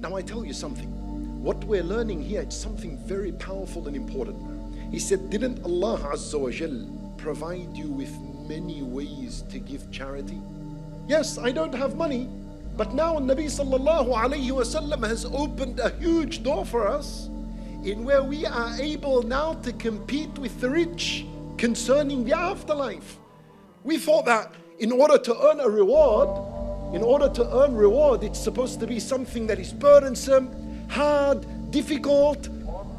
Now I tell you something. What we're learning here is something very powerful and important. He said, didn't Allah Azza wa Jal provide you with many ways to give charity? Yes, I don't have money, but now Nabi sallallahu alayhi wasallam has opened a huge door for us in where we are able now to compete with the rich concerning the afterlife. We thought that in order to earn a reward, it's supposed to be something that is burdensome, hard, difficult.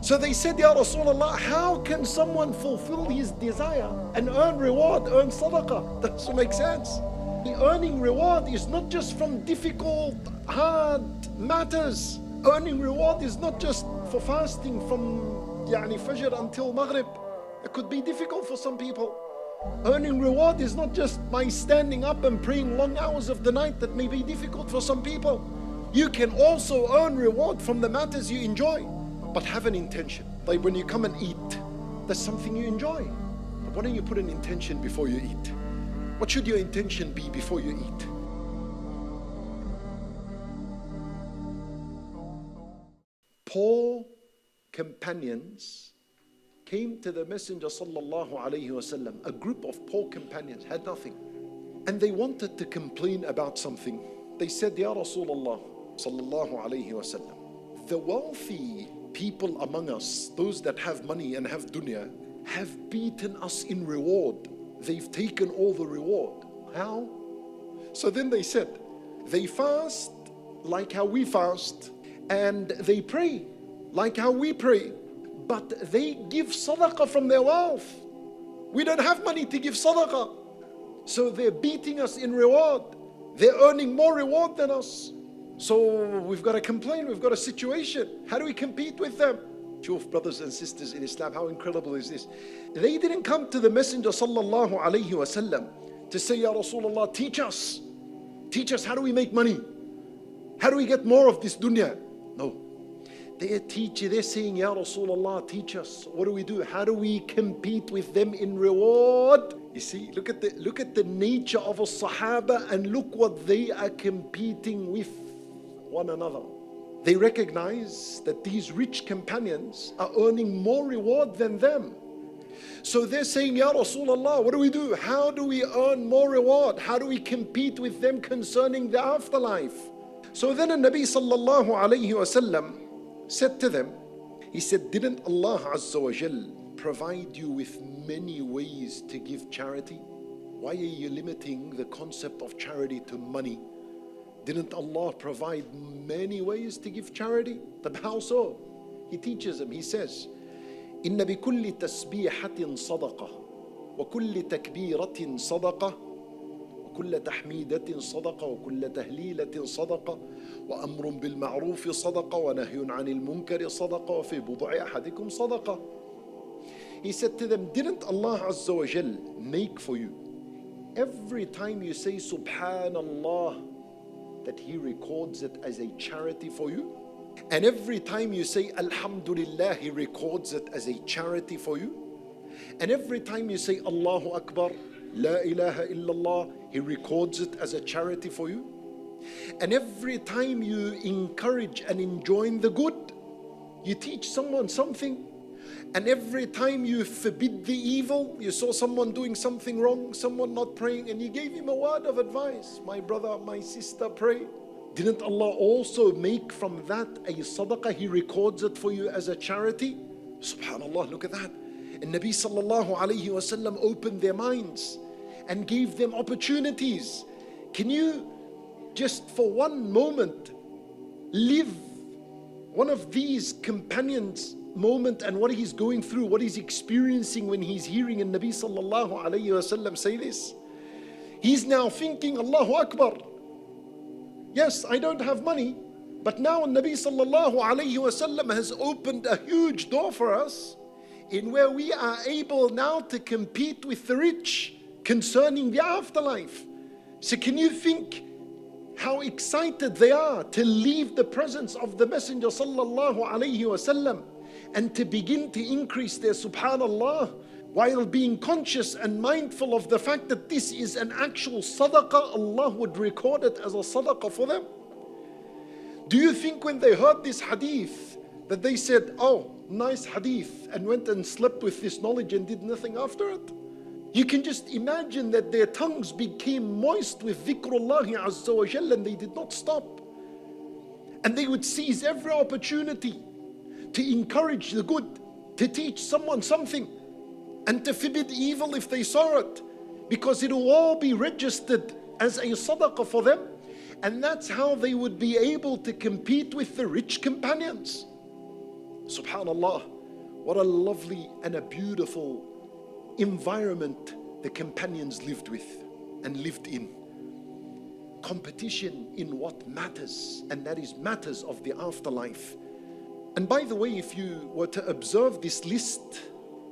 So they said, Ya Rasulullah, how can someone fulfill his desire and earn reward, earn sadaqah? That doesn't make sense. The earning reward is not just from difficult, hard matters. Earning reward is not just for fasting from Fajr until Maghrib. It could be difficult for some people. Earning reward is not just by standing up and praying long hours of the night. That may be difficult for some people. You can also earn reward from the matters you enjoy, but have an intention. Like when you come and eat, that's something you enjoy. But why don't you put an intention before you eat? What should your intention be before you eat? Poor companions came to the Messenger sallallahu alaihi wasallam. A group of poor companions had nothing, and they wanted to complain about something. They said, Ya Rasulullah sallallahu alaihi wasallam, the wealthy people among us, those that have money and have dunya, have beaten us in reward. They've taken all the reward. How? So then they said, they fast like how we fast, and they pray like how we pray, but they give sadaqah from their wealth. We don't have money to give sadaqah. So they're beating us in reward. They're earning more reward than us. So we've got to complain, we've got a situation. How do we compete with them? Shuf, brothers and sisters in Islam, how incredible is this? They didn't come to the Messenger sallallahu alayhi wasallam to say, Ya Rasulullah, teach us. Teach us, how do we make money? How do we get more of this dunya? No. They're saying, Ya Rasulullah, teach us. What do we do? How do we compete with them in reward? You see, look at the nature of a Sahaba, and look what they are competing with one another. They recognize that these rich companions are earning more reward than them. So they're saying, Ya Rasulullah, what do we do? How do we earn more reward? How do we compete with them concerning the afterlife? So then the Nabi sallallahu alayhi wasallam said to them, he said, didn't Allah Azza wa Jal provide you with many ways to give charity? Why are you limiting the concept of charity to money? Didn't Allah provide many ways to give charity? But how so? He teaches them, he says, إن بكل تسبيحة صدقة وكل تكبيرة صدقة وكل تحميدة صدقة وكل تهليلة صدقة وأمر بالمعروف صدقة ونهي عن المنكر صدقة وفي بضع أحدكم صدقة. He said to them, didn't Allah Azza wa Jal make for you every time you say Subhanallah that He records it as a charity for you? And every time you say Alhamdulillah, He records it as a charity for you. And every time you say Allahu Akbar, La ilaha illallah, He records it as a charity for you. And every time you encourage and enjoin the good, you teach someone something. And every time you forbid the evil, you saw someone doing something wrong, someone not praying, and you gave him a word of advice. My brother, my sister, pray. Didn't Allah also make from that a sadaqah? He records it for you as a charity. Subhanallah, look at that. And Nabi sallallahu alayhi wasallam opened their minds and gave them opportunities. Can you just for one moment live one of these companions' moment and what he's going through, what he's experiencing when he's hearing Nabi sallallahu alayhi wasallam say this? He's now thinking, Allahu Akbar. Yes, I don't have money, but now Nabi sallallahu alayhi wasallam has opened a huge door for us in where we are able now to compete with the rich concerning the afterlife. So can you think how excited they are to leave the presence of the Messenger sallallahu alayhi wasallam and to begin to increase their subhanallah while being conscious and mindful of the fact that this is an actual sadaqah. Allah would record it as a sadaqah for them. Do you think when they heard this hadith that they said, oh, nice hadith, and went and slept with this knowledge and did nothing after it? You can just imagine that their tongues became moist with dhikrullahi azza wa jalla, and they did not stop. And they would seize every opportunity to encourage the good, to teach someone something, and to forbid evil if they saw it, because it will all be registered as a sadaqah for them. And that's how they would be able to compete with the rich companions. Subhanallah, what a lovely and a beautiful environment the companions lived with and lived in. Competition in what matters, and that is matters of the afterlife. And by the way, if you were to observe this list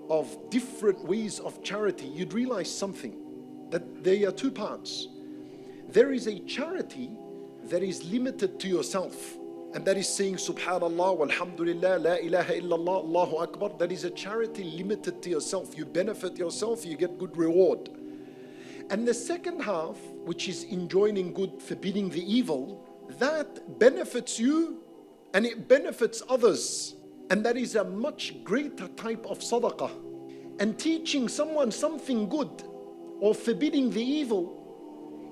of different ways of charity, you'd realize something, that there are two parts. There is a charity that is limited to yourself, and that is saying Subhanallah, Walhamdulillah, La ilaha illallah, Allahu Akbar. That is a charity limited to yourself. You benefit yourself, you get good reward. And the second half, which is enjoining good, forbidding the evil, that benefits you and it benefits others. And that is a much greater type of sadaqah. And teaching someone something good or forbidding the evil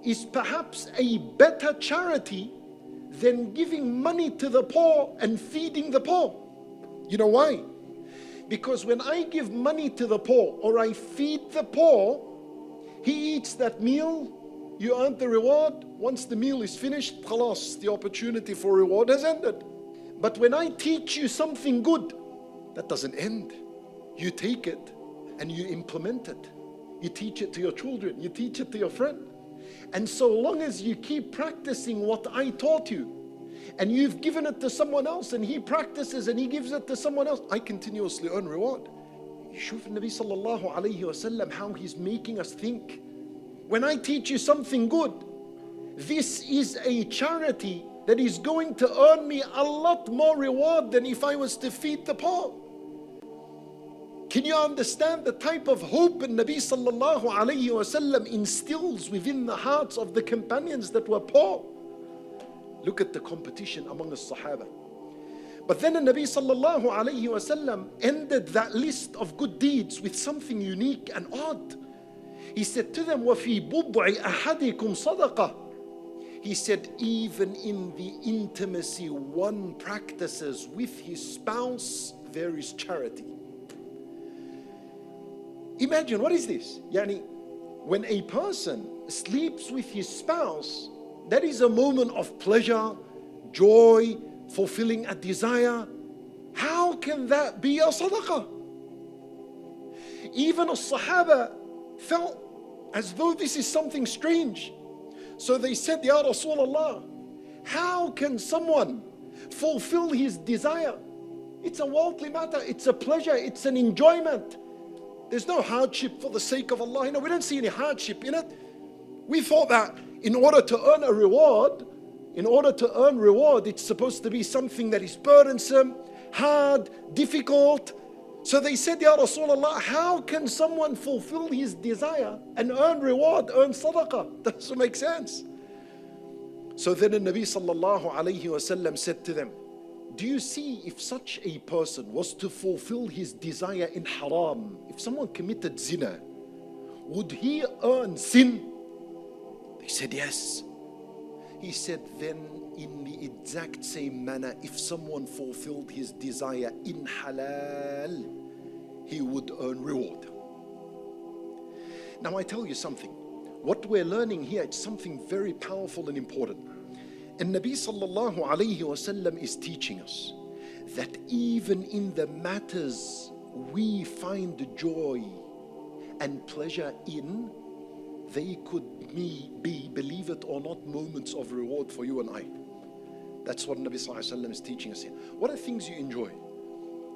is perhaps a better charity than giving money to the poor and feeding the poor. You know why? Because when I give money to the poor or I feed the poor, he eats that meal, you earn the reward. Once the meal is finished, khalas, the opportunity for reward has ended. But when I teach you something good, that doesn't end. You take it and you implement it. You teach it to your children, you teach it to your friend. And so long as you keep practicing what I taught you, and you've given it to someone else, and he practices and he gives it to someone else, I continuously earn reward. Shuf Nabi sallallahu alayhi wa sallam, how he's making us think. When I teach you something good, this is a charity that is going to earn me a lot more reward than if I was to feed the poor. Can you understand the type of hope Nabi sallallahu alayhi wa sallam instills within the hearts of the companions that were poor? Look at the competition among the Sahaba. But then the Nabi sallallahu alayhi wa sallam ended that list of good deeds with something unique and odd. He said to them, وَفِي بُضْعِ أَحَدِكُمْ صَدَقَةٌ. He said, even in the intimacy one practices with his spouse, there is charity. Imagine, what is this? Yani, when a person sleeps with his spouse, that is a moment of pleasure, joy, fulfilling a desire. How can that be a sadaqah? Even the Sahaba felt as though this is something strange. So they said, Ya Rasulullah, how can someone fulfill his desire? It's a worldly matter, it's a pleasure, it's an enjoyment. There's no hardship for the sake of Allah. You know, we don't see any hardship in it. We thought that in order to earn a reward, it's supposed to be something that is burdensome, hard, difficult. So they said, Ya Rasulullah, how can someone fulfill his desire and earn reward, earn sadaqah? That doesn't make sense. So then the Nabi sallallahu alayhi wa sallam said to them, do you see, if such a person was to fulfill his desire in haram, if someone committed zina, would he earn sin? They said yes. He said, then in the exact same manner, if someone fulfilled his desire in halal, he would earn reward. Now I tell you something. What we're learning here is something very powerful and important. And Nabi sallallahu alayhi wa sallam is teaching us that even in the matters we find joy and pleasure in, they could be, believe it or not, moments of reward for you and I. That's what Nabi sallallahu alayhi wa sallam is teaching us here. What are things you enjoy?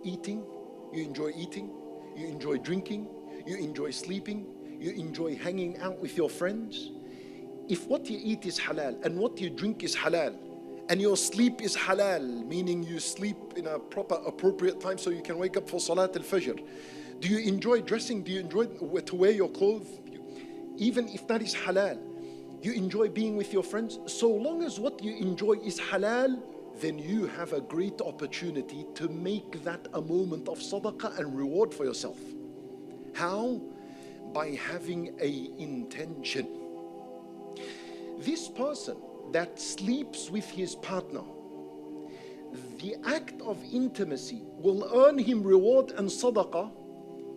Eating. You enjoy eating. You enjoy drinking. You enjoy sleeping. You enjoy hanging out with your friends. If what you eat is halal and what you drink is halal and your sleep is halal, meaning you sleep in a proper appropriate time so you can wake up for Salat al-Fajr, do you enjoy dressing? Do you enjoy to wear your clothes? Even if that is halal, you enjoy being with your friends. So long as what you enjoy is halal, then you have a great opportunity to make that a moment of sadaqah and reward for yourself. How? By having an intention. This person that sleeps with his partner, the act of intimacy will earn him reward and sadaqah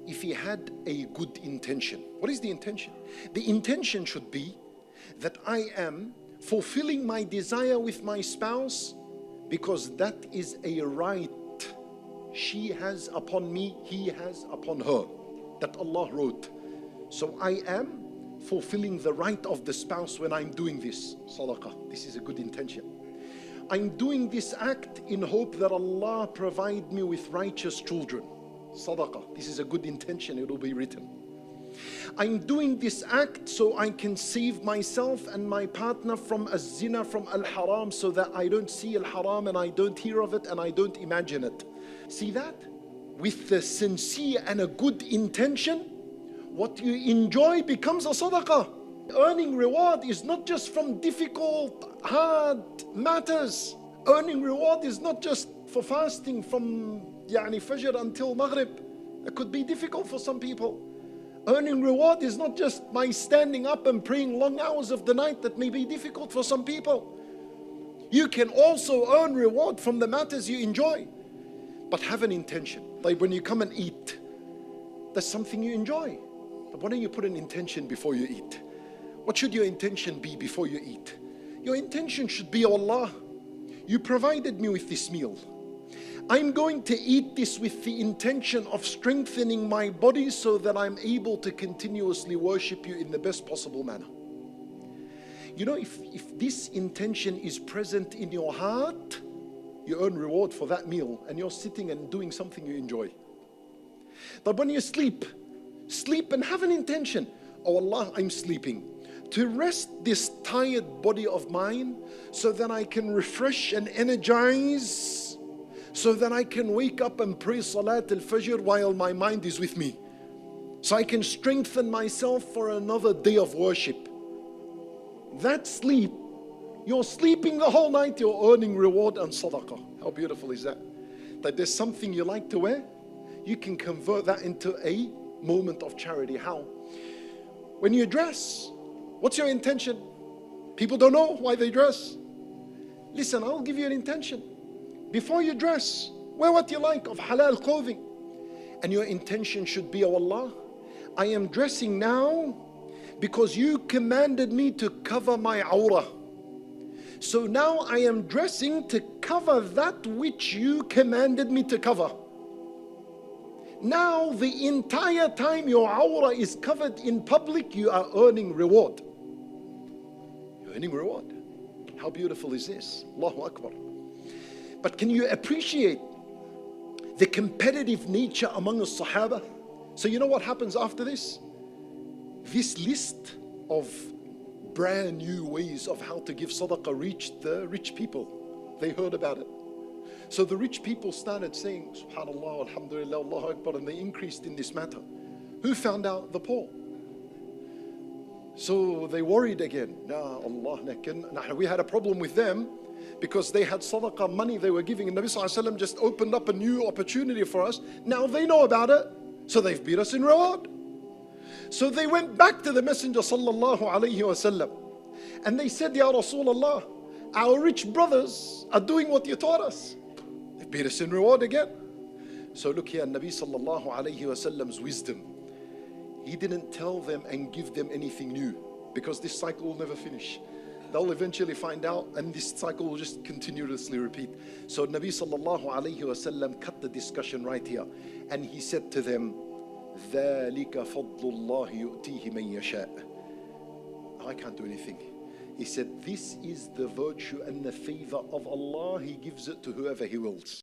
if he had a good intention. What is the intention? The intention should be that I am fulfilling my desire with my spouse because that is a right she has upon me, he has upon her, that Allah wrote. So I am fulfilling the right of the spouse when I'm doing this sadaqah. This is a good intention. I'm doing this act in hope that Allah provide me with righteous children. Sadaqah. This is a good intention. It will be written. I'm doing this act so I can save myself and my partner from a zina, from al-haram, so that I don't see al-haram and I don't hear of it and I don't imagine it. See that? With the sincere and a good intention, what you enjoy becomes a sadaqah. Earning reward is not just from difficult, hard matters. Earning reward is not just for fasting from Fajr until Maghrib. It could be difficult for some people. Earning reward is not just by standing up and praying long hours of the night. That may be difficult for some people. You can also earn reward from the matters you enjoy. But have an intention. Like when you come and eat, that's something you enjoy. But why don't you put an intention before you eat? What should your intention be before you eat? Your intention should be, oh Allah, you provided me with this meal. I'm going to eat this with the intention of strengthening my body so that I'm able to continuously worship you in the best possible manner. You know, if this intention is present in your heart, you earn reward for that meal and you're sitting and doing something you enjoy. But when you sleep and have an intention. Oh Allah, I'm sleeping to rest this tired body of mine so that I can refresh and energize, so that I can wake up and pray Salat al-Fajr while my mind is with me. So I can strengthen myself for another day of worship. That sleep, you're sleeping the whole night, you're earning reward and sadaqah. How beautiful is that? That there's something you like to wear, you can convert that into a moment of charity. How? When you dress, what's your intention? People don't know why they dress. Listen, I'll give you an intention. Before you dress, wear what you like of halal clothing. And your intention should be, oh Allah, I am dressing now because you commanded me to cover my awrah. So now I am dressing to cover that which you commanded me to cover. Now the entire time your awrah is covered in public, you are earning reward. You're earning reward. How beautiful is this? Allahu Akbar. But can you appreciate the competitive nature among the Sahaba? So you know what happens after this? This list of brand new ways of how to give sadaqah reached the rich people. They heard about it. So the rich people started saying, Subhanallah, Alhamdulillah, Allahu Akbar, and they increased in this matter. Who found out? The poor. So they worried again. We had a problem with them because they had sadaqah money they were giving, and Nabi Sallallahu Alaihi Wasallam just opened up a new opportunity for us. Now they know about it, so they've beat us in reward. So they went back to the Messenger Sallallahu Alaihi Wasallam and they said, Ya Rasulullah, our rich brothers are doing what you taught us. They beat us in reward again. So look here, Nabi Sallallahu Alaihi Wasallam's wisdom. He didn't tell them and give them anything new, because this cycle will never finish. They'll eventually find out, and this cycle will just continuously repeat. So Nabi Sallallahu Alaihi Wasallam cut the discussion right here, and he said to them, ذَلِكَ فَضْلُ اللَّهِ يُؤْتِيهِ مَنْ يَشَاءُ. I can't do anything. He said, this is the virtue and the favor of Allah. He gives it to whoever He wills.